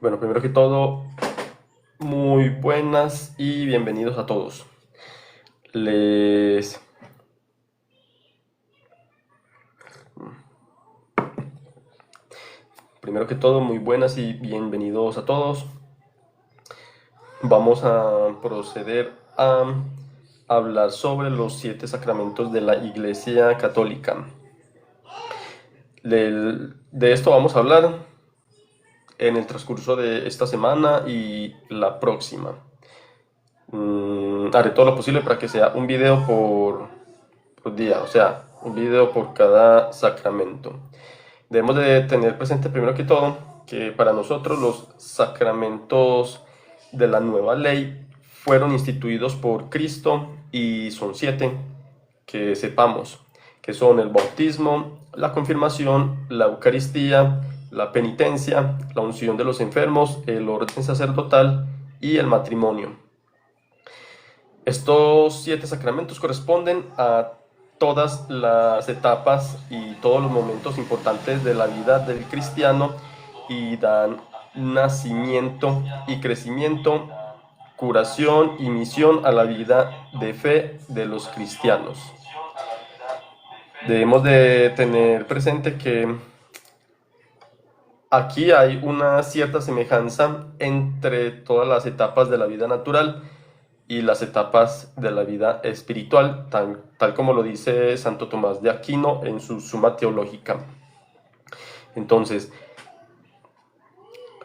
Bueno, primero que todo, muy buenas y bienvenidos a todos. Les... Primero que todo, muy buenas y bienvenidos a todos. Vamos a proceder a hablar sobre los 7 sacramentos de la Iglesia Católica. De esto vamos a hablar en el transcurso de esta semana y la próxima. Haré todo lo posible para que sea un video por día, o sea, un video por cada sacramento. Debemos de tener presente primero que todo que para nosotros los sacramentos de la nueva ley fueron instituidos por Cristo y son 7 que sepamos, que son el bautismo, la confirmación, la Eucaristía, la penitencia, la unción de los enfermos, el orden sacerdotal y el matrimonio. Estos 7 sacramentos corresponden a todas las etapas y todos los momentos importantes de la vida del cristiano y dan nacimiento y crecimiento, curación y misión a la vida de fe de los cristianos. Debemos de tener presente que aquí hay una cierta semejanza entre todas las etapas de la vida natural y las etapas de la vida espiritual, tal como lo dice Santo Tomás de Aquino en su Suma Teológica. Entonces,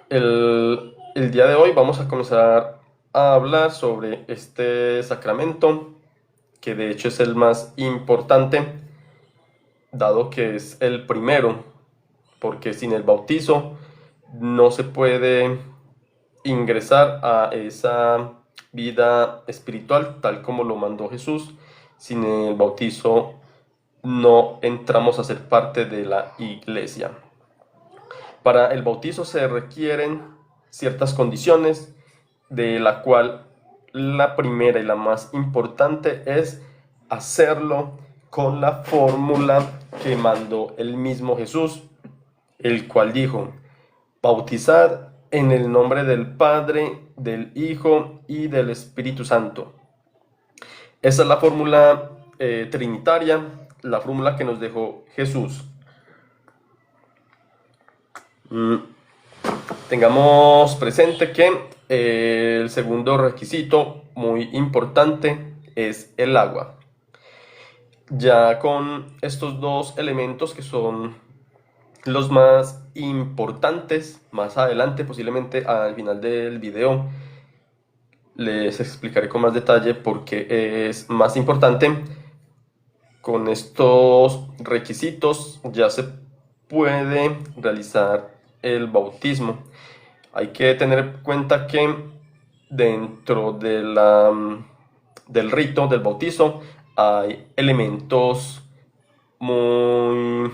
el día de hoy vamos a comenzar a hablar sobre este sacramento, que de hecho es el más importante, dado que es el primero, porque sin el bautizo no se puede ingresar a esa vida espiritual tal como lo mandó Jesús. Sin el bautizo no entramos a ser parte de la iglesia. Para el bautizo se requieren ciertas condiciones, de la cual la primera y la más importante es hacerlo con la fórmula que mandó el mismo Jesús, el cual dijo: bautizad en el nombre del Padre, del Hijo y del Espíritu Santo. Esa es la fórmula trinitaria, la fórmula que nos dejó Jesús. Tengamos presente que el segundo requisito muy importante es el agua. Ya con estos dos elementos, que son los más importantes, más adelante, posiblemente al final del video, les explicaré con más detalle por qué es más importante. Con estos requisitos ya se puede realizar el bautismo. Hay que tener en cuenta que dentro del rito del bautizo hay elementos muy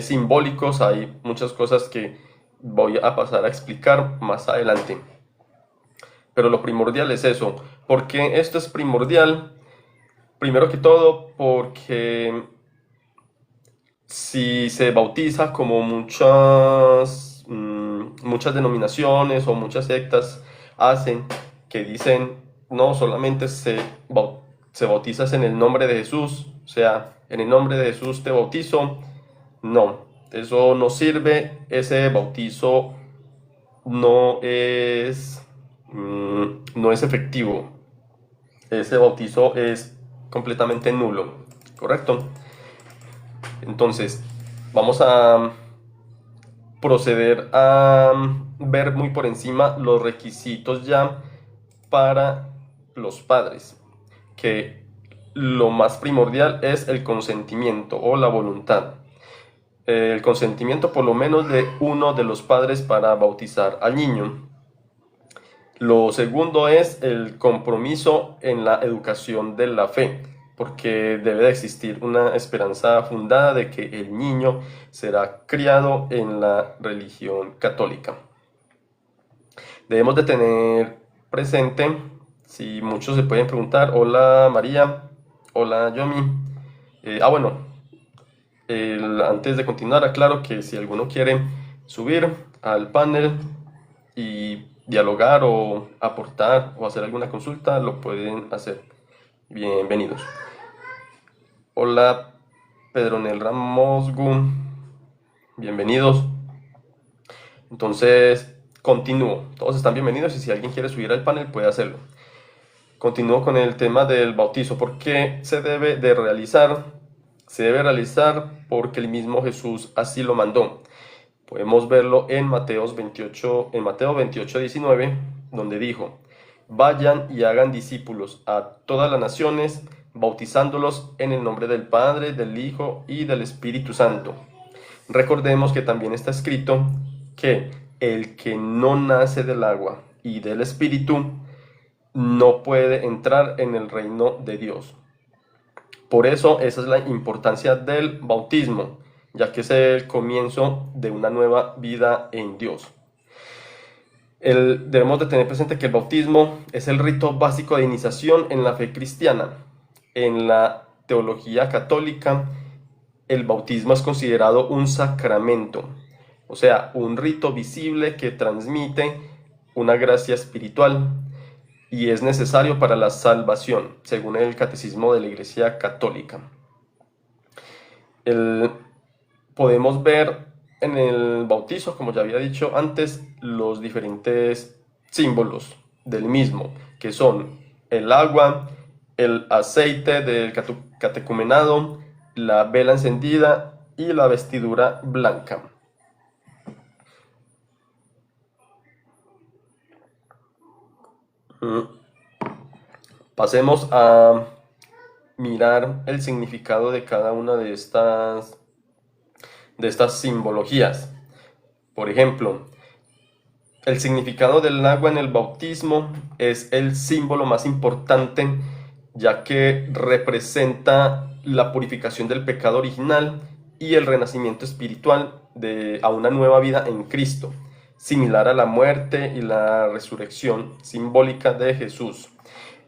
simbólicos, hay muchas cosas que voy a pasar a explicar más adelante. Pero lo primordial es eso. ¿Por qué esto es primordial? Primero que todo, porque si se bautiza como muchas denominaciones o muchas sectas hacen, que dicen no, solamente se bautizas en el nombre de Jesús, o sea, en el nombre de Jesús te bautizo. No, eso no sirve. Ese bautizo no es, no es efectivo. Ese bautizo es completamente nulo, ¿correcto? Entonces, vamos a proceder a ver muy por encima los requisitos ya para los padres, que lo más primordial es el consentimiento o la voluntad. El consentimiento por lo menos de uno de los padres para bautizar al niño. Lo segundo es el compromiso en la educación de la fe, porque debe de existir una esperanza fundada de que el niño será criado en la religión católica. Debemos de tener presente, si muchos se pueden preguntar: hola María, hola Yomi. Bueno, antes de continuar aclaro que si alguno quiere subir al panel, y dialogar o aportar o hacer alguna consulta, lo pueden hacer. Bienvenidos. Hola, Pedronel Ramos Gun. Bienvenidos. Entonces, continúo. Todos están bienvenidos y si alguien quiere subir al panel puede hacerlo. Continúo con el tema del bautizo. ¿Por qué se debe de realizar? Se debe realizar porque el mismo Jesús así lo mandó. Podemos verlo en Mateo 28, 19, donde dijo: vayan y hagan discípulos a todas las naciones, bautizándolos en el nombre del Padre, del Hijo y del Espíritu Santo. Recordemos que también está escrito que el que no nace del agua y del Espíritu no puede entrar en el reino de Dios. Por eso esa es la importancia del bautismo, ya que es el comienzo de una nueva vida en Dios. Debemos de tener presente que el bautismo es el rito básico de iniciación en la fe cristiana. En la teología católica, el bautismo es considerado un sacramento, o sea, un rito visible que transmite una gracia espiritual y es necesario para la salvación, según el Catecismo de la Iglesia Católica. Podemos ver en el bautizo, como ya había dicho antes, los diferentes símbolos del mismo, que son el agua, el aceite del catecumenado, la vela encendida y la vestidura blanca. Pasemos a mirar el significado de cada una de estas simbologías. Por ejemplo, el significado del agua en el bautismo es el símbolo más importante, ya que representa la purificación del pecado original y el renacimiento espiritual a una nueva vida en Cristo, similar a la muerte y la resurrección simbólica de Jesús.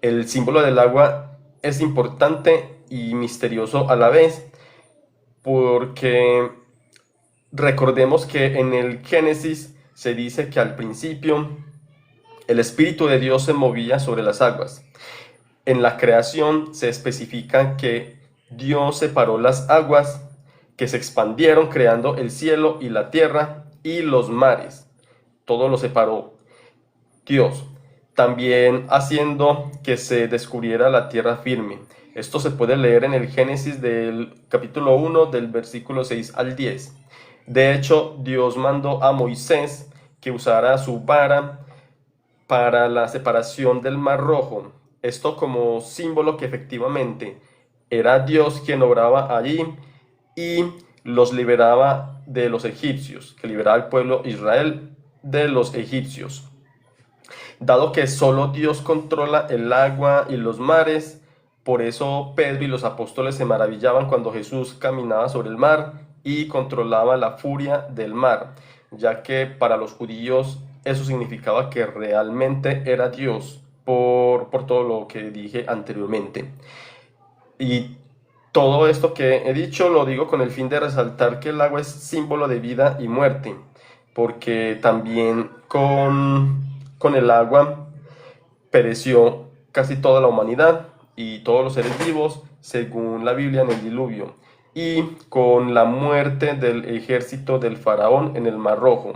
El símbolo del agua es importante y misterioso a la vez, porque recordemos que en el Génesis se dice que al principio el Espíritu de Dios se movía sobre las aguas. En la creación se especifica que Dios separó las aguas, que se expandieron creando el cielo y la tierra y los mares. Todo lo separó Dios, también haciendo que se descubriera la tierra firme. Esto se puede leer en el Génesis del capítulo 1, del versículo 6 al 10. De hecho, Dios mandó a Moisés que usara su vara para la separación del Mar Rojo. Esto como símbolo que efectivamente era Dios quien obraba allí y los liberaba de los egipcios, que liberaba al pueblo Israel de los egipcios. Dado que solo Dios controla el agua y los mares, por eso Pedro y los apóstoles se maravillaban cuando Jesús caminaba sobre el mar y controlaba la furia del mar, ya que para los judíos eso significaba que realmente era Dios, por todo lo que dije anteriormente. Y todo esto que he dicho lo digo con el fin de resaltar que el agua es símbolo de vida y muerte, porque también con el agua pereció casi toda la humanidad y todos los seres vivos, según la Biblia, en el diluvio, y con la muerte del ejército del faraón en el Mar Rojo.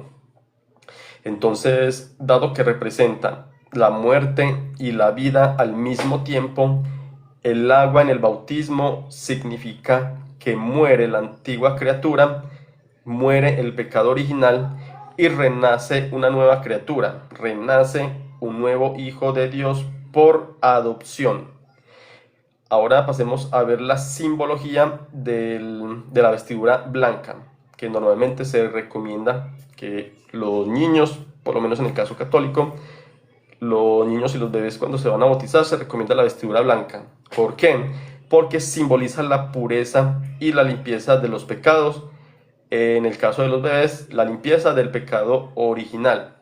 Entonces, dado que representa la muerte y la vida al mismo tiempo, el agua en el bautismo significa que muere la antigua criatura, muere el pecado original y renace una nueva criatura, renace un nuevo hijo de Dios por adopción. Ahora pasemos a ver la simbología de la vestidura blanca, que normalmente se recomienda que los niños, por lo menos en el caso católico, los niños y los bebés cuando se van a bautizar se recomienda la vestidura blanca. ¿Por qué? Porque simboliza la pureza y la limpieza de los pecados. En el caso de los bebés, la limpieza del pecado original,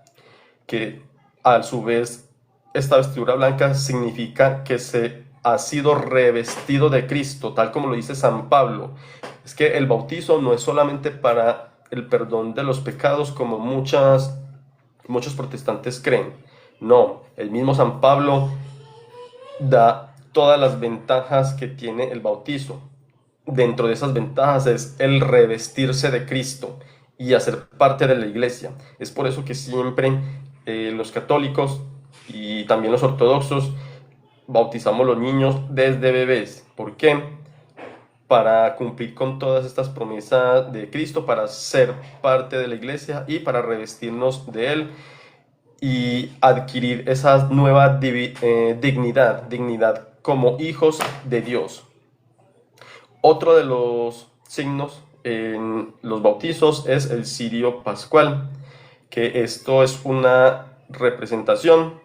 que a su vez esta vestidura blanca significa que se ha sido revestido de Cristo, tal como lo dice San Pablo. Es que el bautizo no es solamente para el perdón de los pecados, como muchas muchos protestantes creen. No, el mismo San Pablo da todas las ventajas que tiene el bautizo. Dentro de esas ventajas es el revestirse de Cristo y hacer parte de la iglesia. Es por eso que siempre los católicos y también los ortodoxos bautizamos los niños desde bebés. ¿Por qué? Para cumplir con todas estas promesas de Cristo, para ser parte de la iglesia y para revestirnos de Él y adquirir esa nueva dignidad como hijos de Dios. Otro de los signos en los bautizos es el cirio pascual, que esto es una representación.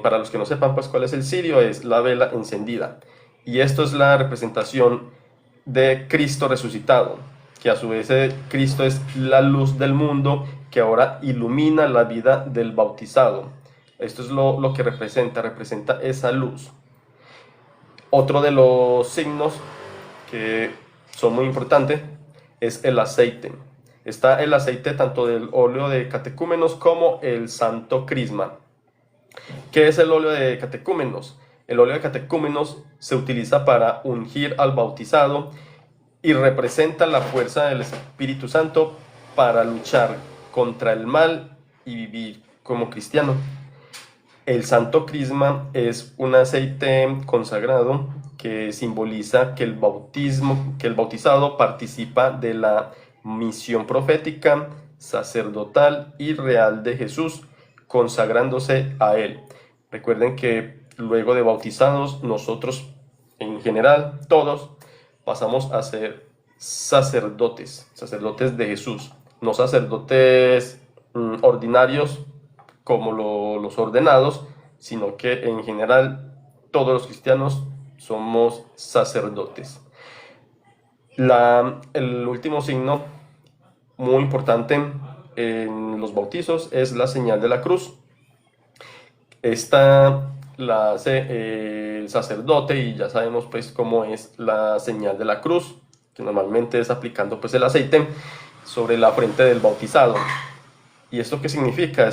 Para los que no sepan pues cuál es el cirio, es la vela encendida, y esto es la representación de Cristo resucitado, que a su vez Cristo es la luz del mundo que ahora ilumina la vida del bautizado. Esto es lo que representa esa luz. Otro de los signos que son muy importantes es el aceite. Está el aceite tanto del óleo de catecúmenos como el santo crisma. ¿Qué es el óleo de catecúmenos? El óleo de catecúmenos se utiliza para ungir al bautizado y representa la fuerza del Espíritu Santo para luchar contra el mal y vivir como cristiano. El santo crisma es un aceite consagrado que simboliza que el bautizado participa de la misión profética, sacerdotal y real de Jesús, consagrándose a Él. Recuerden que luego de bautizados, nosotros en general, todos, pasamos a ser sacerdotes de Jesús, no sacerdotes ordinarios como los ordenados, sino que en general todos los cristianos somos sacerdotes. El último signo muy importante en los bautizos es la señal de la cruz. Esta la hace el sacerdote y ya sabemos pues cómo es la señal de la cruz, que normalmente es aplicando pues el aceite sobre la frente del bautizado. ¿Y esto qué significa?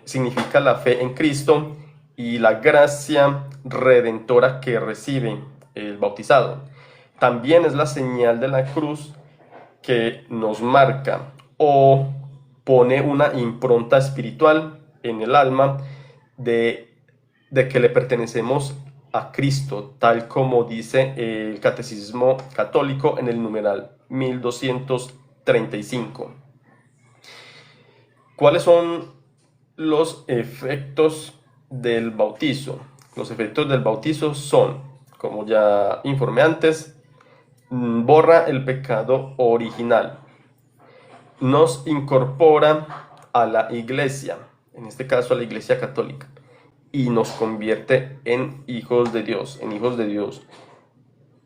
Significa la fe en Cristo y la gracia redentora que recibe el bautizado. También es la señal de la cruz que nos marca o pone una impronta espiritual en el alma de que le pertenecemos a Cristo, tal como dice el Catecismo Católico en el numeral 1235. ¿Cuáles son los efectos del bautizo? Los efectos del bautizo son, como ya informé antes, borra el pecado original, nos incorpora a la iglesia, en este caso a la iglesia católica, y nos convierte en hijos de Dios,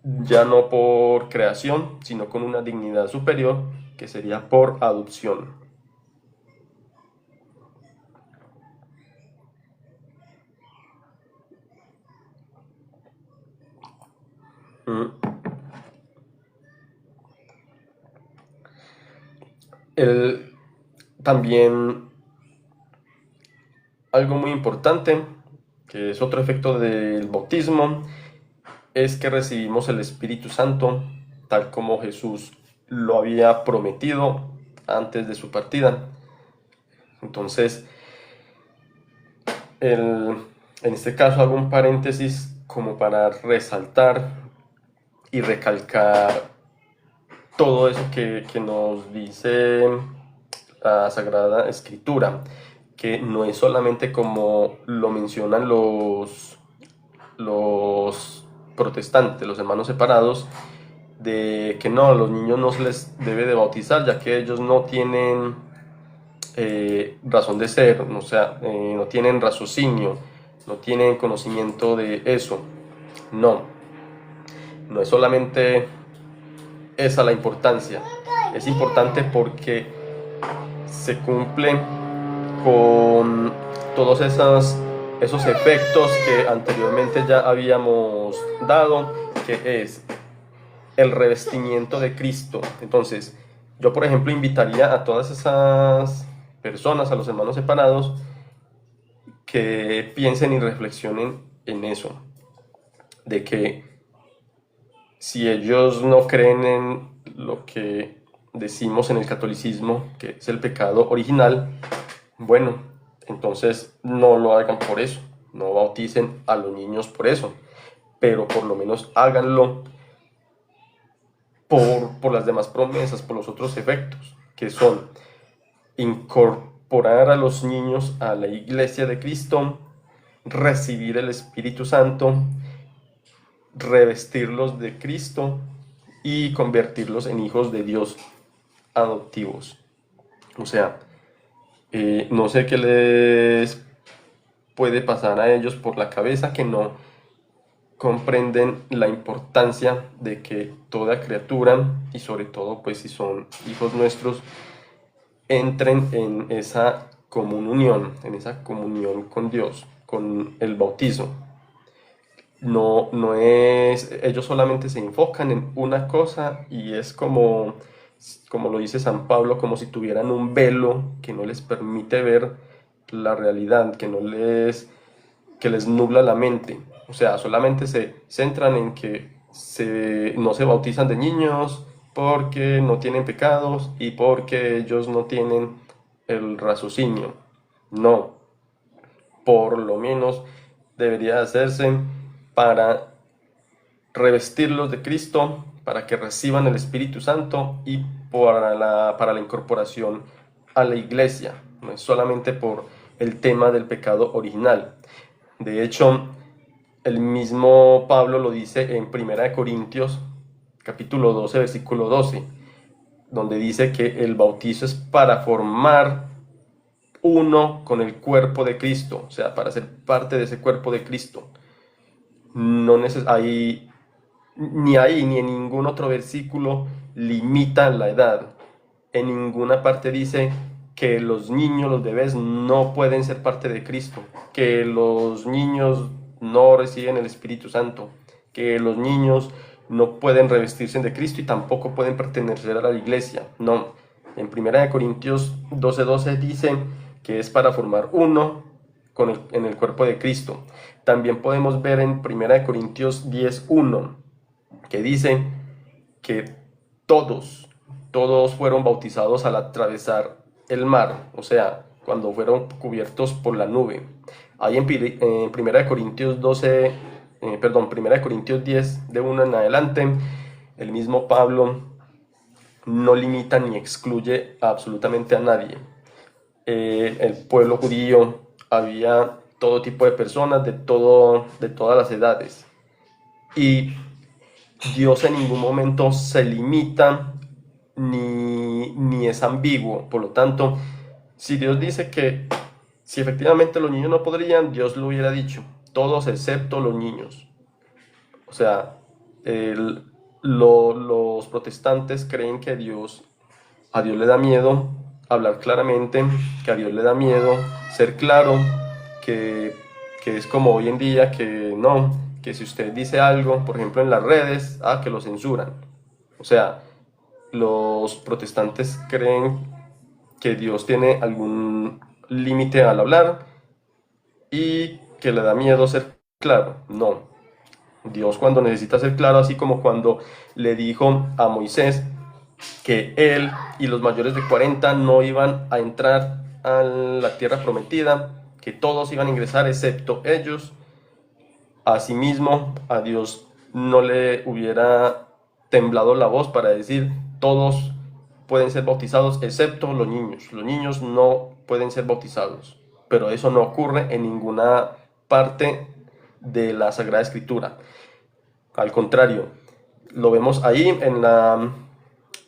ya no por creación, sino con una dignidad superior, que sería por adopción. También algo muy importante, que es otro efecto del bautismo, es que recibimos el Espíritu Santo, tal como Jesús lo había prometido antes de su partida. Entonces, en este caso hago un paréntesis como para resaltar y recalcar todo eso que nos dice la Sagrada Escritura, que no es solamente como lo mencionan los protestantes, los hermanos separados, de que no, a los niños no se les debe de bautizar, ya que ellos no tienen razón de ser, o sea, no tienen raciocinio, no tienen conocimiento de eso. No es solamente esa la importancia. Es importante porque se cumple con todos esos efectos que anteriormente ya habíamos dado, que es el revestimiento de Cristo. Entonces, yo por ejemplo invitaría a todas esas personas, a los hermanos separados, que piensen y reflexionen en eso, de que si ellos no creen en lo que decimos en el catolicismo, que es el pecado original, bueno, entonces no lo hagan por eso, no bauticen a los niños por eso, pero por lo menos háganlo por las demás promesas, por los otros efectos, que son incorporar a los niños a la iglesia de Cristo, recibir el Espíritu Santo, revestirlos de Cristo y convertirlos en hijos de Dios adoptivos. O sea, no sé qué les puede pasar a ellos por la cabeza, que no comprenden la importancia de que toda criatura, y sobre todo pues si son hijos nuestros, entren en esa comunión, con Dios, con el bautizo. No es, ellos solamente se enfocan en una cosa y es como lo dice San Pablo, como si tuvieran un velo que no les permite ver la realidad, que les nubla la mente. O sea, solamente se centran en que no se bautizan de niños porque no tienen pecados y porque ellos no tienen el raciocinio. No, por lo menos debería hacerse para revestirlos de Cristo, para que reciban el Espíritu Santo y para la incorporación a la iglesia, no es solamente por el tema del pecado original. De hecho, el mismo Pablo lo dice en 1 Corintios, capítulo 12, versículo 12, donde dice que el bautizo es para formar uno con el cuerpo de Cristo, o sea, para ser parte de ese cuerpo de Cristo. No hay ni ahí ni en ningún otro versículo limita la edad. En ninguna parte dice que los niños, los bebés, no pueden ser parte de Cristo, que los niños no reciben el Espíritu Santo, que los niños no pueden revestirse de Cristo y tampoco pueden pertenecer a la iglesia. No, en 1 Corintios 12:12 dice que es para formar uno en el cuerpo de Cristo. También podemos ver en 1 Corintios 10:1 que dice que todos fueron bautizados al atravesar el mar, o sea, cuando fueron cubiertos por la nube. Ahí en 1 Corintios 10, de 1 en adelante, el mismo Pablo no limita ni excluye absolutamente a nadie. El pueblo judío había todo tipo de personas, de todas las edades. Y Dios en ningún momento se limita ni es ambiguo. Por lo tanto, si Dios dice que si efectivamente los niños no podrían, Dios lo hubiera dicho, todos excepto los niños. O sea, los protestantes creen que a Dios le da miedo hablar claramente, que a Dios le da miedo ser claro, que es como hoy en día, que si usted dice algo, por ejemplo en las redes, que lo censuran. O sea, los protestantes creen que Dios tiene algún límite al hablar y que le da miedo ser claro. No, Dios cuando necesita ser claro, así como cuando le dijo a Moisés que él y los mayores de 40 no iban a entrar a la tierra prometida, que todos iban a ingresar excepto ellos. Asimismo, a Dios no le hubiera temblado la voz para decir todos pueden ser bautizados excepto los niños. Los niños no pueden ser bautizados, pero eso no ocurre en ninguna parte de la Sagrada Escritura. Al contrario, lo vemos ahí en la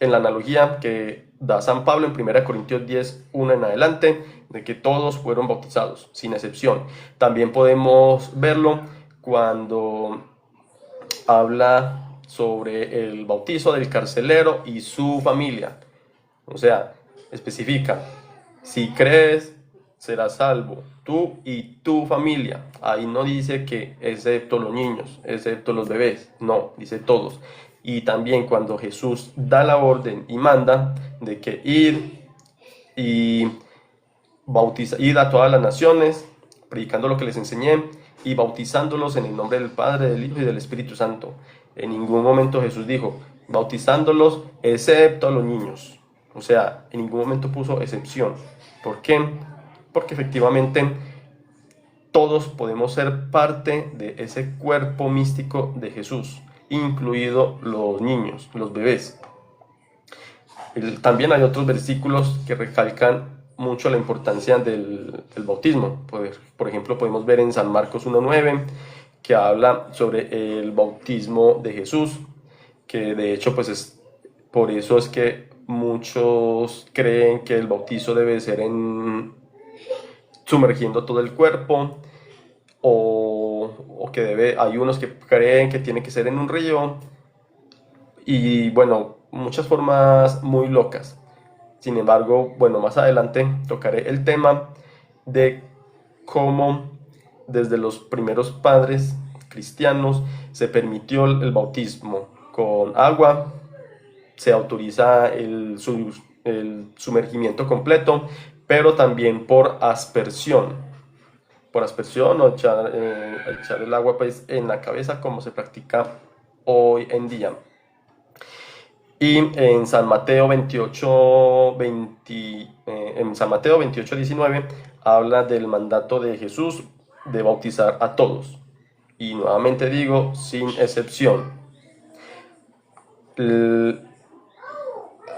analogía que da San Pablo en 1 Corintios 10:1 en adelante, de que todos fueron bautizados, sin excepción. También podemos verlo cuando habla sobre el bautizo del carcelero y su familia. O sea, especifica, si crees, serás salvo, tú y tu familia. Ahí no dice que excepto los niños, excepto los bebés, no, dice todos. Y también cuando Jesús da la orden y manda de que ir y id a todas las naciones, predicando lo que les enseñé y bautizándolos en el nombre del Padre, del Hijo y del Espíritu Santo. En ningún momento Jesús dijo, bautizándolos excepto a los niños. O sea, en ningún momento puso excepción. ¿Por qué? Porque efectivamente todos podemos ser parte de ese cuerpo místico de Jesús, incluidos los niños, los bebés. También hay otros versículos que recalcan mucho la importancia del bautismo. Por ejemplo, podemos ver en San Marcos 1:9 que habla sobre el bautismo de Jesús, que de hecho pues por eso es que muchos creen que el bautizo debe ser sumergiendo todo el cuerpo, o que hay unos que creen que tiene que ser en un río, y bueno, muchas formas muy locas. Sin embargo, bueno, más adelante tocaré el tema de cómo desde los primeros padres cristianos se permitió el bautismo con agua, se autoriza el sumergimiento completo, pero también por aspersión o echar el agua pues en la cabeza, como se practica hoy en día. Y en San Mateo 28:19 habla del mandato de Jesús de bautizar a todos. Y nuevamente digo, sin excepción.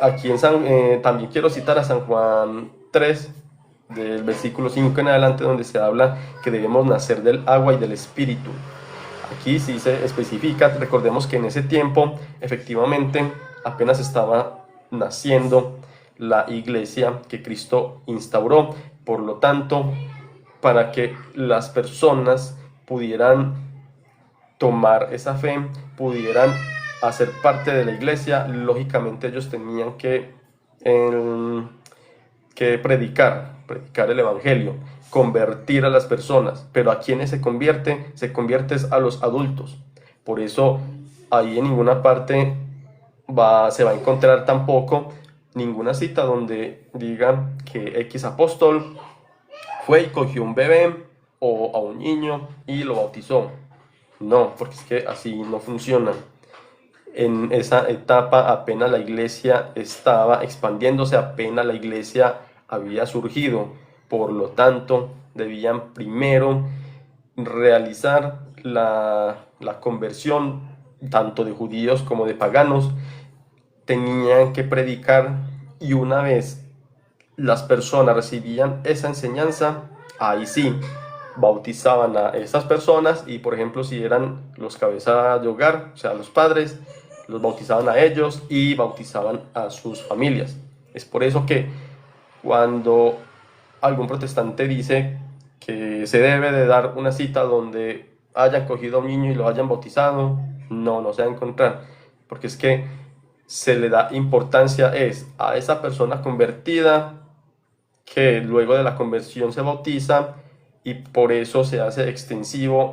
Aquí también quiero citar a San Juan 3, del versículo 5 en adelante, donde se habla que debemos nacer del agua y del Espíritu. Aquí sí se especifica. Recordemos que en ese tiempo efectivamente apenas estaba naciendo la iglesia que Cristo instauró. Por lo tanto, para que las personas pudieran tomar esa fe, pudieran hacer parte de la iglesia, lógicamente ellos tenían que predicar el evangelio, convertir a las personas. Pero ¿a quiénes se convierte? Se convierte a los adultos. Por eso ahí en ninguna parte se va a encontrar tampoco ninguna cita donde digan que X apóstol fue y cogió un bebé o a un niño y lo bautizó. No, porque es que así no funciona. En esa etapa apenas la iglesia estaba expandiéndose, apenas la iglesia había surgido. Por lo tanto, debían primero realizar la conversión tanto de judíos como de paganos. Tenían que predicar, y una vez las personas recibían esa enseñanza, ahí sí bautizaban a esas personas. Y por ejemplo, si eran los cabezas de hogar, o sea los padres, los bautizaban a ellos y bautizaban a sus familias. Es por eso que cuando algún protestante dice que se debe de dar una cita donde hayan cogido a un niño y lo hayan bautizado, no se va a encontrar, porque es que se le da importancia a esa persona convertida, que luego de la conversión se bautiza, y por eso se hace extensivo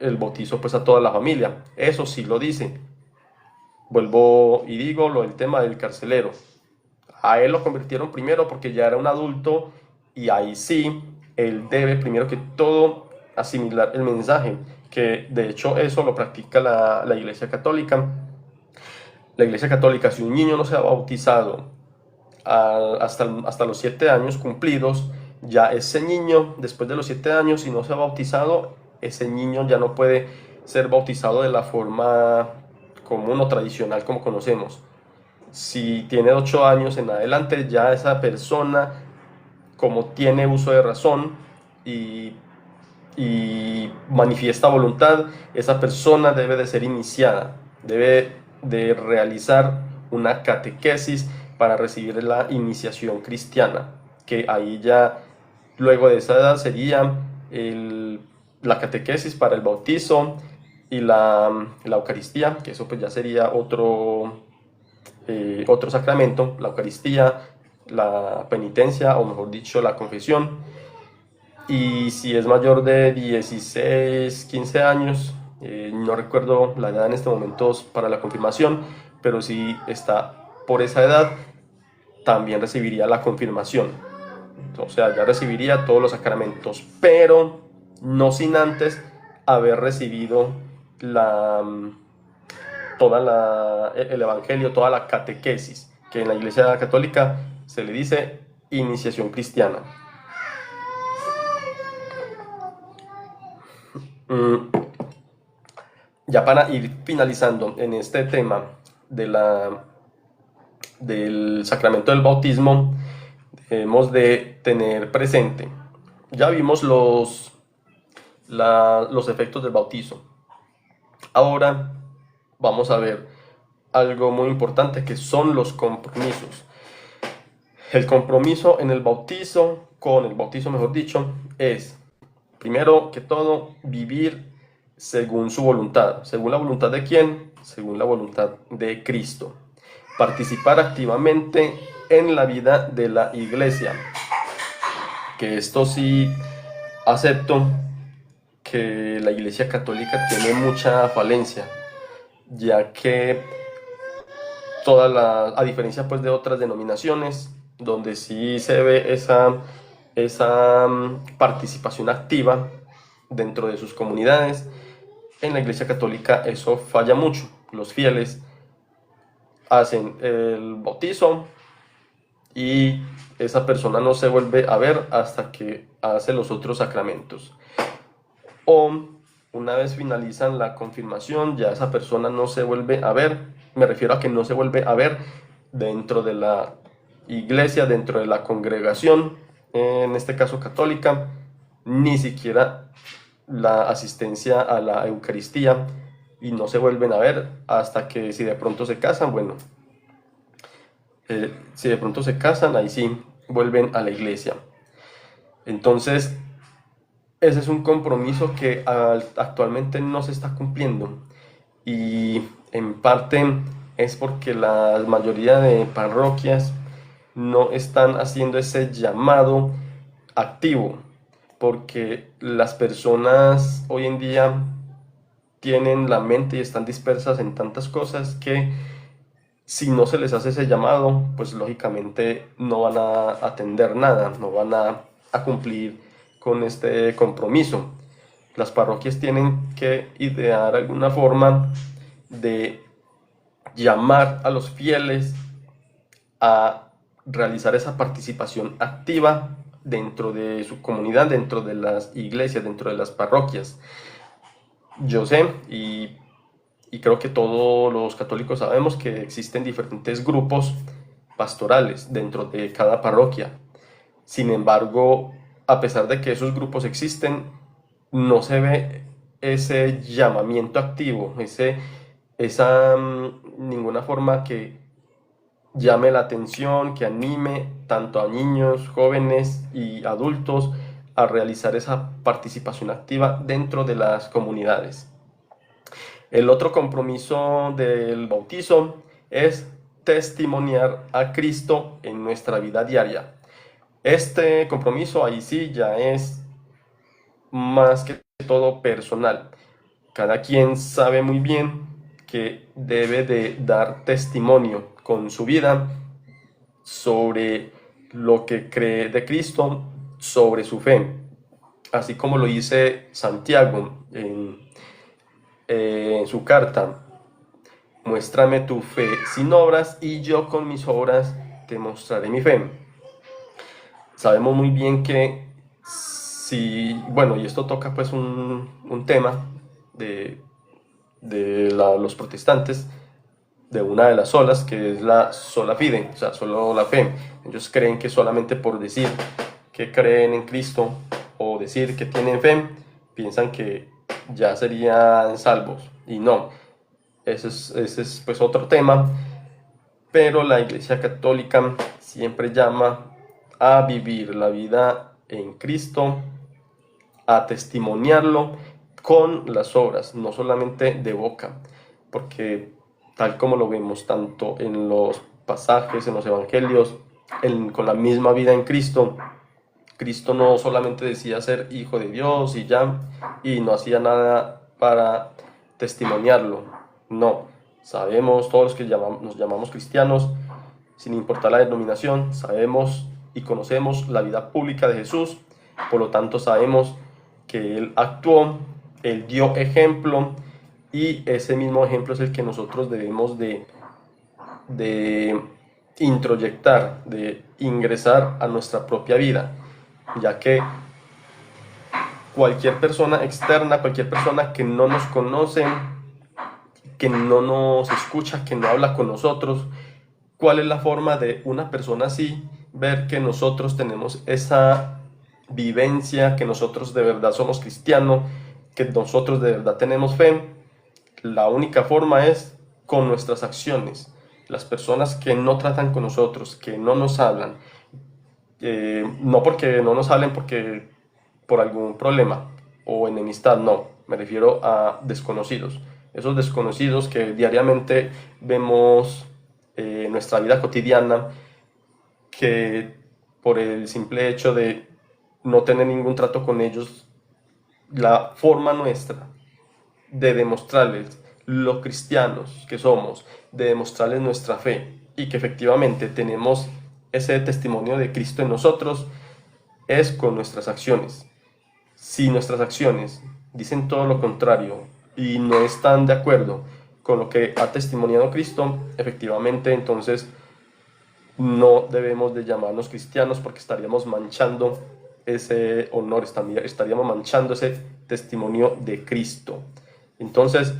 el bautizo pues a toda la familia. Eso sí lo dice. Vuelvo y digo el tema del carcelero. A él lo convirtieron primero porque ya era un adulto, y ahí sí, él debe primero que todo asimilar el mensaje, que de hecho eso lo practica la Iglesia Católica. La Iglesia Católica, si un niño no se ha bautizado hasta los 7 años cumplidos, ya ese niño, después de los 7 años, si no se ha bautizado, ese niño ya no puede ser bautizado de la forma común o tradicional como conocemos. Si tiene 8 años en adelante, ya esa persona, como tiene uso de razón y manifiesta voluntad, esa persona debe de ser iniciada, debe de realizar una catequesis para recibir la iniciación cristiana, que ahí ya luego de esa edad sería la catequesis para el bautizo y la Eucaristía, que eso pues ya sería otro sacramento, la Eucaristía, la penitencia, o mejor dicho, la confesión. Y si es mayor de 16, 15 años, no recuerdo la edad en este momento para la confirmación, pero si está por esa edad, también recibiría la confirmación. o sea, ya recibiría todos los sacramentos, pero no sin antes haber recibido la, el Evangelio, toda la catequesis, que en la Iglesia Católica se le dice iniciación cristiana. Ya para ir finalizando en este tema del sacramento del bautismo, debemos de tener presente, ya vimos los efectos del bautizo. Ahora vamos a ver algo muy importante, que son los compromisos. El compromiso en el bautizo, con el bautizo mejor dicho, es, primero que todo, vivir según su voluntad. ¿Según la voluntad de quién? Según la voluntad de Cristo. Participar activamente en la vida de la iglesia. Que esto sí acepto que la Iglesia Católica tiene mucha falencia, ya que a diferencia pues de otras denominaciones, donde sí se ve esa participación activa dentro de sus comunidades, en la Iglesia Católica eso falla mucho. Los fieles hacen el bautizo y esa persona no se vuelve a ver hasta que hace los otros sacramentos. O una vez finalizan la confirmación, ya esa persona no se vuelve a ver. Me refiero a que no se vuelve a ver dentro de la iglesia, dentro de la congregación, en este caso católica, ni siquiera la asistencia a la Eucaristía, y no se vuelven a ver hasta que, si de pronto se casan, bueno, si de pronto se casan, ahí sí vuelven a la iglesia. Entonces, ese es un compromiso que actualmente no se está cumpliendo, y en parte es porque la mayoría de parroquias no están haciendo ese llamado activo, porque las personas hoy en día tienen la mente y están dispersas en tantas cosas que si no se les hace ese llamado, pues lógicamente no van a atender nada, no van a cumplir con este compromiso. Las parroquias tienen que idear alguna forma de llamar a los fieles a realizar esa participación activa dentro de su comunidad, dentro de las iglesias, dentro de las parroquias. Yo sé y creo que todos los católicos sabemos que existen diferentes grupos pastorales dentro de cada parroquia. Sin embargo, a pesar de que esos grupos existen, no se ve ese llamamiento activo, ninguna forma que llame la atención, que anime tanto a niños, jóvenes y adultos a realizar esa participación activa dentro de las comunidades. El otro compromiso del bautizo es testimoniar a Cristo en nuestra vida diaria. Este compromiso ahí sí ya es más que todo personal. Cada quien sabe muy bien que debe de dar testimonio con su vida sobre lo que cree de Cristo, sobre su fe, así como lo dice Santiago en su carta: muéstrame tu fe sin obras y yo con mis obras te mostraré mi fe. Sabemos muy bien que bueno, y esto toca pues un tema de los protestantes, de una de las solas, que es la sola fide, o sea, solo la fe. Ellos creen que solamente por decir que creen en Cristo o decir que tienen fe, piensan que ya serían salvos, y no. Ese es pues otro tema, pero la Iglesia Católica siempre llama a vivir la vida en Cristo, a testimoniarlo con las obras, no solamente de boca, porque tal como lo vemos tanto en los pasajes, en los evangelios, con la misma vida en Cristo, Cristo no solamente decía ser hijo de Dios y ya, y no hacía nada para testimoniarlo, no. Sabemos, todos los que nos llamamos cristianos, sin importar la denominación, sabemos y conocemos la vida pública de Jesús, por lo tanto sabemos que Él actuó, Él dio ejemplo, y ese mismo ejemplo es el que nosotros debemos de introyectar, de ingresar a nuestra propia vida, ya que cualquier persona externa, cualquier persona que no nos conoce, que no nos escucha, que no habla con nosotros, ¿cuál es la forma de una persona así ver que nosotros tenemos esa vivencia, que nosotros de verdad somos cristianos, que nosotros de verdad tenemos fe? La única forma es con nuestras acciones. Las personas que no tratan con nosotros, que no nos hablan, no porque no nos hablen por algún problema o enemistad, no, me refiero a desconocidos. Esos desconocidos que diariamente vemos en nuestra vida cotidiana, que por el simple hecho de no tener ningún trato con ellos, la forma nuestra de demostrarles lo cristianos que somos, de demostrarles nuestra fe y que efectivamente tenemos ese testimonio de Cristo en nosotros, es con nuestras acciones. Si nuestras acciones dicen todo lo contrario y no están de acuerdo con lo que ha testimoniado Cristo, efectivamente entonces no debemos de llamarnos cristianos, porque estaríamos manchando ese honor, estaríamos manchando ese testimonio de Cristo. Entonces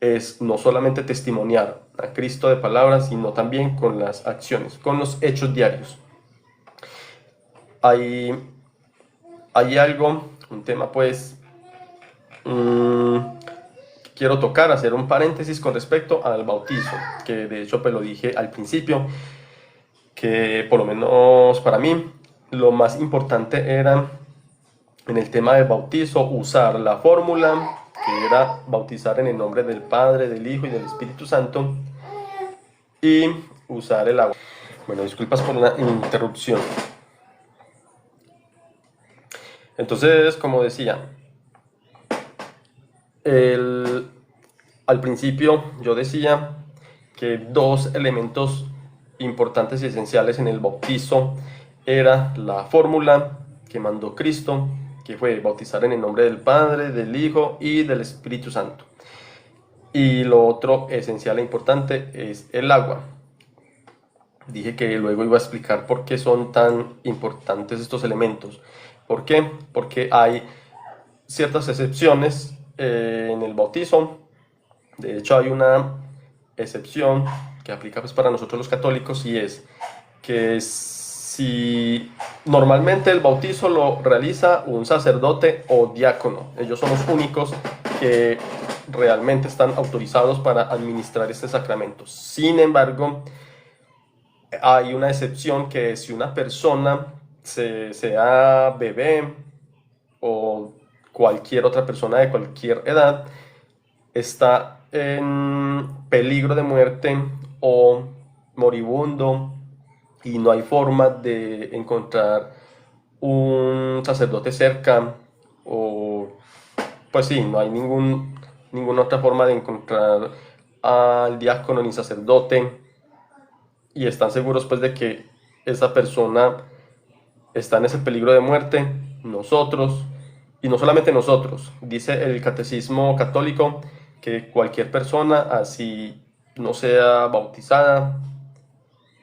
es no solamente testimoniar a Cristo de palabras, sino también con las acciones, con los hechos diarios. Hay algo, un tema pues quiero tocar, hacer un paréntesis con respecto al bautizo, que de hecho pues lo dije al principio, que por lo menos para mí lo más importante era en el tema del bautizo usar la fórmula, que era bautizar en el nombre del Padre, del Hijo y del Espíritu Santo, y usar el agua. Bueno, disculpas por la interrupción. Entonces, como decía, al principio yo decía que dos elementos importantes y esenciales en el bautizo era la fórmula que mandó Cristo, que fue bautizar en el nombre del Padre, del Hijo y del Espíritu Santo. Y lo otro esencial e importante es el agua. Dije que luego iba a explicar por qué son tan importantes estos elementos. ¿Por qué? Porque hay ciertas excepciones en el bautizo. De hecho, hay una excepción que aplica pues para nosotros los católicos, y es que si normalmente el bautizo lo realiza un sacerdote o diácono, ellos son los únicos que realmente están autorizados para administrar este sacramento. Sin embargo, hay una excepción, que si una persona, sea bebé o cualquier otra persona de cualquier edad, está en peligro de muerte o moribundo y no hay forma de encontrar un sacerdote cerca, o pues sí, no hay ninguna otra forma de encontrar al diácono ni sacerdote, y están seguros pues de que esa persona está en ese peligro de muerte, nosotros, y no solamente nosotros, dice el catecismo católico que cualquier persona, así no sea bautizada,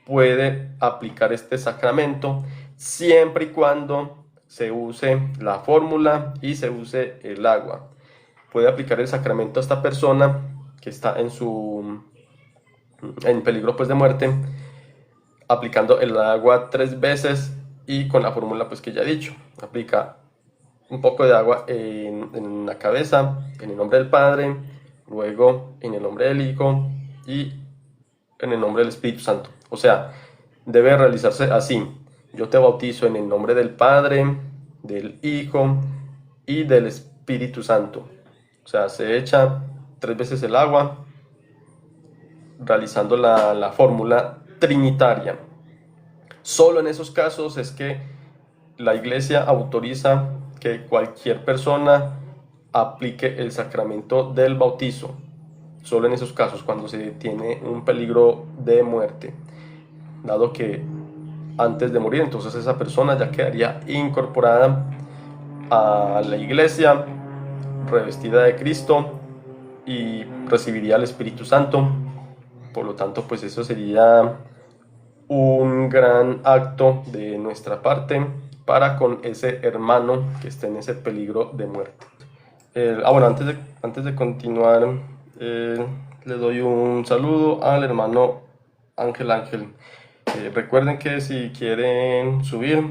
puede aplicar este sacramento siempre y cuando se use la fórmula y se use el agua. Puede aplicar el sacramento a esta persona que está en peligro pues de muerte, aplicando el agua 3 veces y con la fórmula pues que ya he dicho. Aplica un poco de agua en la cabeza, en el nombre del Padre, luego en el nombre del Hijo y en el nombre del Espíritu Santo. O sea, debe realizarse así: yo te bautizo en el nombre del Padre, del Hijo y del Espíritu Santo. O sea, se echa 3 veces el agua, realizando la fórmula trinitaria. Solo en esos casos es que la Iglesia autoriza que cualquier persona aplique el sacramento del bautizo. Solo en esos casos, cuando se tiene un peligro de muerte, dado que antes de morir. Entonces esa persona ya quedaría incorporada a la iglesia, revestida de Cristo y recibiría el Espíritu Santo. Por lo tanto, pues eso sería un gran acto de nuestra parte para con ese hermano que esté en ese peligro de muerte. Bueno, antes de continuar, le doy un saludo al hermano Ángel. Recuerden que si quieren subir,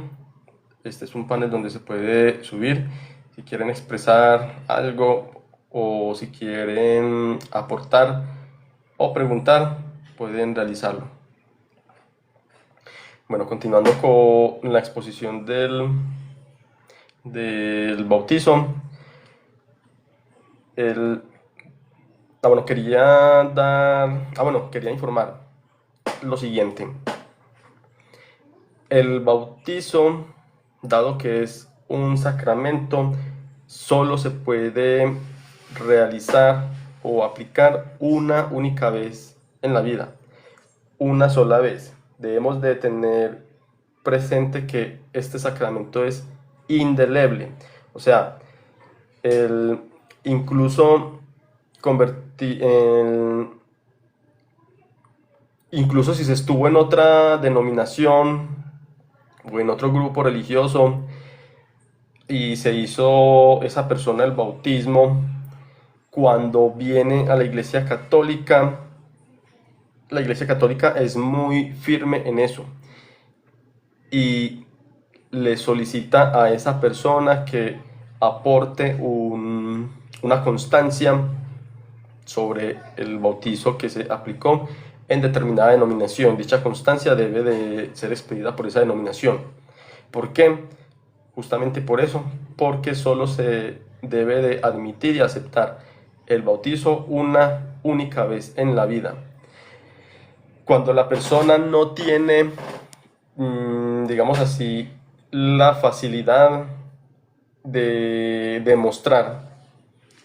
este es un panel donde se puede subir. Si quieren expresar algo o si quieren aportar o preguntar, pueden realizarlo. Bueno, continuando con la exposición del bautizo. Quería informar lo siguiente. El bautizo, dado que es un sacramento, solo se puede realizar o aplicar una única vez en la vida, una sola vez. Debemos de tener presente que este sacramento es indeleble, o sea, incluso incluso si se estuvo en otra denominación o en otro grupo religioso y se hizo esa persona el bautismo, cuando viene a la Iglesia Católica es muy firme en eso y le solicita a esa persona que aporte una constancia sobre el bautizo que se aplicó en determinada denominación. Dicha constancia debe de ser expedida por esa denominación. ¿Por qué? Justamente por eso, porque solo se debe de admitir y aceptar el bautizo una única vez en la vida. Cuando la persona no tiene, digamos así, la facilidad de demostrar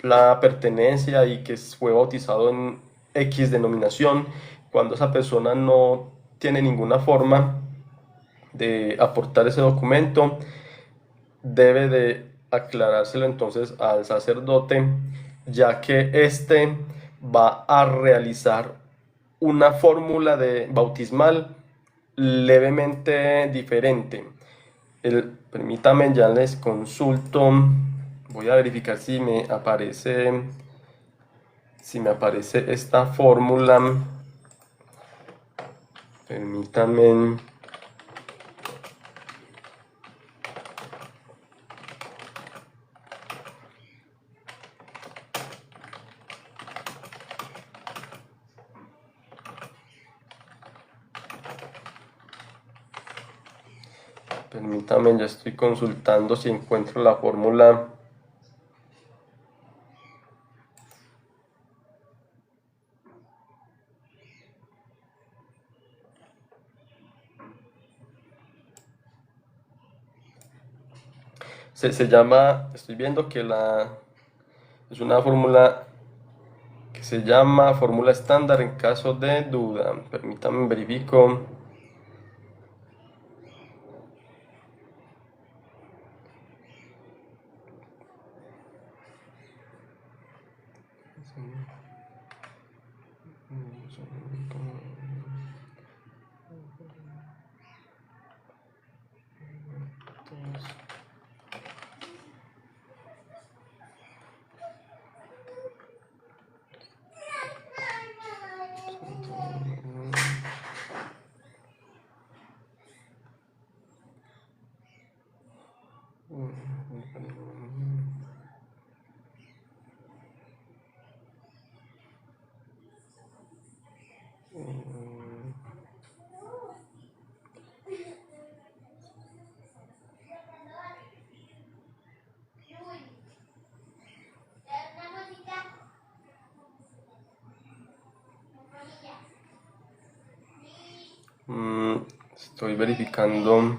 la pertenencia y que fue bautizado en X denominación, cuando esa persona no tiene ninguna forma de aportar ese documento, debe de aclarárselo entonces al sacerdote, ya que éste va a realizar una fórmula de bautismal levemente diferente. Permítame, ya les consulto. Voy a verificar si me aparece esta fórmula. Permítame. Permítame, ya estoy consultando si encuentro la fórmula. Se llama, estoy viendo que es una fórmula que se llama fórmula estándar en caso de duda. Permítame, verifico. Estoy verificando.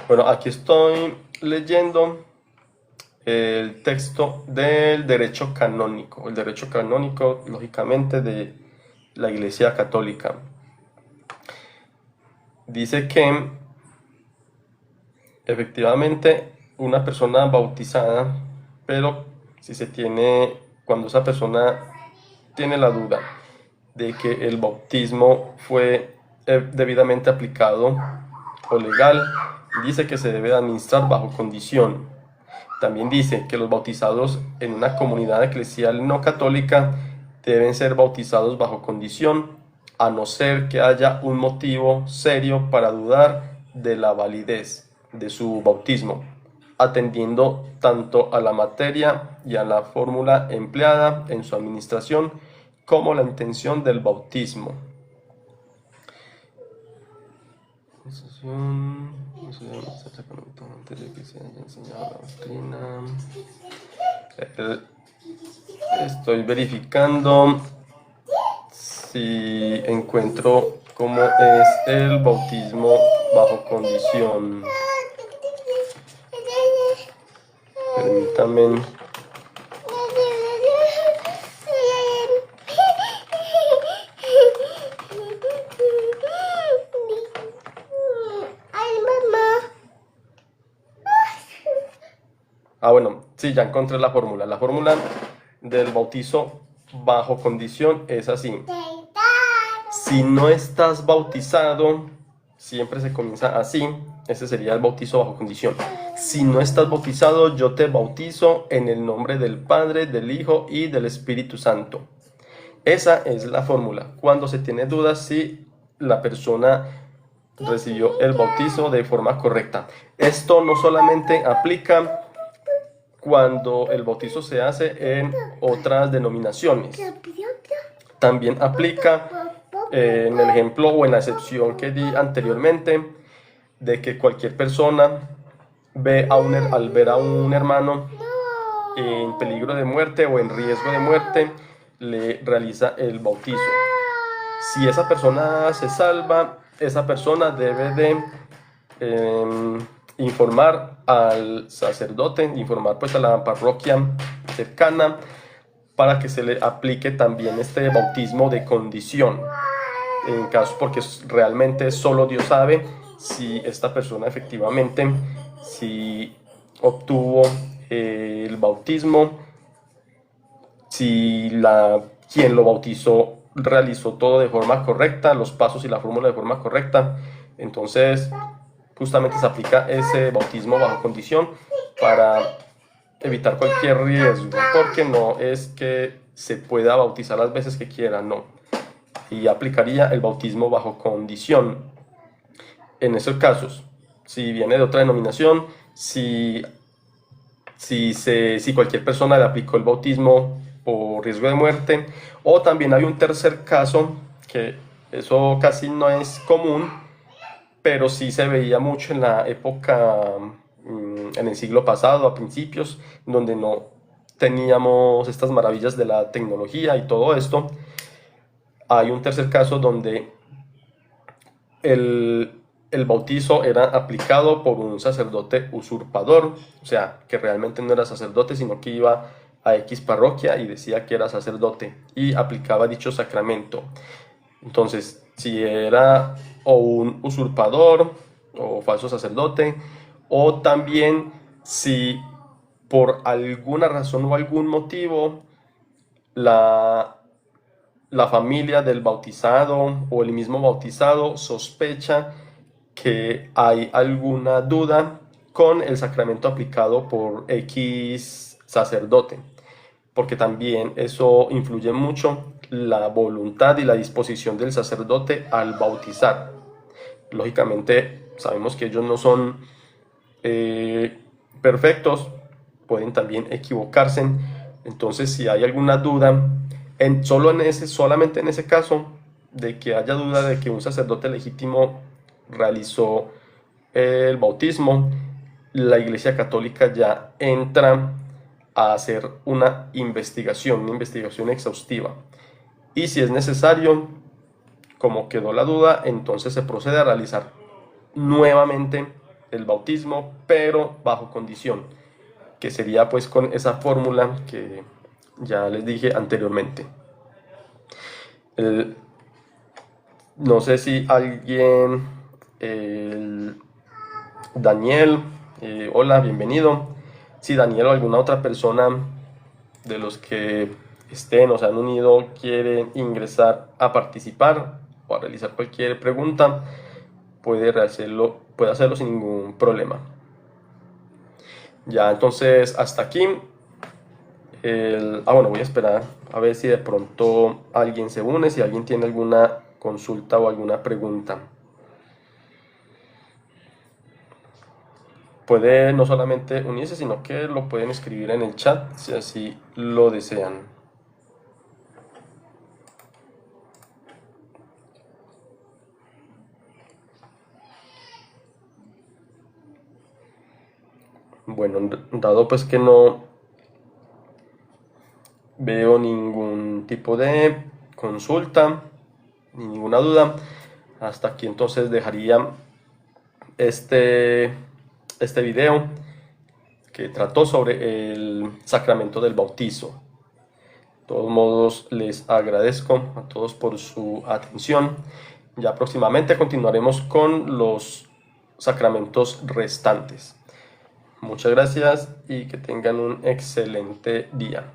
Bueno, aquí estoy leyendo el texto del derecho canónico. El derecho canónico, lógicamente, de la Iglesia Católica. Dice que efectivamente una persona bautizada, pero si se tiene, cuando esa persona tiene la duda de que el bautismo fue debidamente aplicado o legal, dice que se debe administrar bajo condición. También dice que los bautizados en una comunidad eclesial no católica deben ser bautizados bajo condición, a no ser que haya un motivo serio para dudar de la validez de su bautismo, atendiendo tanto a la materia y a la fórmula empleada en su administración como la intención del bautismo. Antes de que se haya enseñado la doctrina. Estoy verificando si encuentro cómo es el bautismo bajo condición. Permítame. Bueno, sí, ya encontré la fórmula. La fórmula del bautizo bajo condición es así. Si no estás bautizado, siempre se comienza así. Ese sería el bautizo bajo condición. Si no estás bautizado, yo te bautizo en el nombre del Padre, del Hijo y del Espíritu Santo. Esa es la fórmula. Cuando se tiene dudas si la persona recibió el bautizo de forma correcta. Esto no solamente aplica cuando el bautizo se hace en otras denominaciones. También aplica en el ejemplo o en la excepción que di anteriormente, de que cualquier persona al ver a un hermano en peligro de muerte o en riesgo de muerte, le realiza el bautizo. Si esa persona se salva, esa persona debe de informar al sacerdote, informar pues a la parroquia cercana para que se le aplique también este bautismo de condición. En caso, porque realmente solo Dios sabe si esta persona efectivamente si obtuvo el bautismo, si quien lo bautizó realizó todo de forma correcta, los pasos y la fórmula de forma correcta. Entonces justamente se aplica ese bautismo bajo condición para evitar cualquier riesgo, porque no es que se pueda bautizar las veces que quiera, no. Y aplicaría el bautismo bajo condición en esos casos. Si viene de otra denominación, si cualquier persona le aplicó el bautismo por riesgo de muerte, o también hay un tercer caso, que eso casi no es común, pero sí se veía mucho en la época, en el siglo pasado, a principios, donde no teníamos estas maravillas de la tecnología y todo esto. Hay un tercer caso donde el bautizo era aplicado por un sacerdote usurpador, o sea, que realmente no era sacerdote, sino que iba a X parroquia y decía que era sacerdote y aplicaba dicho sacramento. Entonces, si era o un usurpador o falso sacerdote, o también si por alguna razón o algún motivo la familia del bautizado o el mismo bautizado sospecha que hay alguna duda con el sacramento aplicado por X sacerdote, porque también eso influye mucho la voluntad y la disposición del sacerdote al bautizar. Lógicamente sabemos que ellos no son perfectos, pueden también equivocarse. Entonces, si hay alguna duda, solamente en ese caso de que haya duda de que un sacerdote legítimo realizó el bautismo, la Iglesia Católica ya entra a hacer una investigación exhaustiva. Y si es necesario, como quedó la duda, entonces se procede a realizar nuevamente el bautismo, pero bajo condición, que sería pues con esa fórmula que ya les dije anteriormente. No sé si alguien, Daniel, hola, bienvenido. Si Daniel o alguna otra persona de los que estén o se han unido quiere ingresar a participar o a realizar cualquier pregunta, puede hacerlo sin ningún problema. Ya, entonces hasta aquí. Bueno, voy a esperar a ver si de pronto alguien se une, si alguien tiene alguna consulta o alguna pregunta. Puede no solamente unirse, sino que lo pueden escribir en el chat si así lo desean. Bueno, dado pues que no veo ningún tipo de consulta ni ninguna duda, hasta aquí entonces dejaría este video que trató sobre el sacramento del bautizo. De todos modos, les agradezco a todos por su atención. Ya próximamente continuaremos con los sacramentos restantes. Muchas gracias y que tengan un excelente día.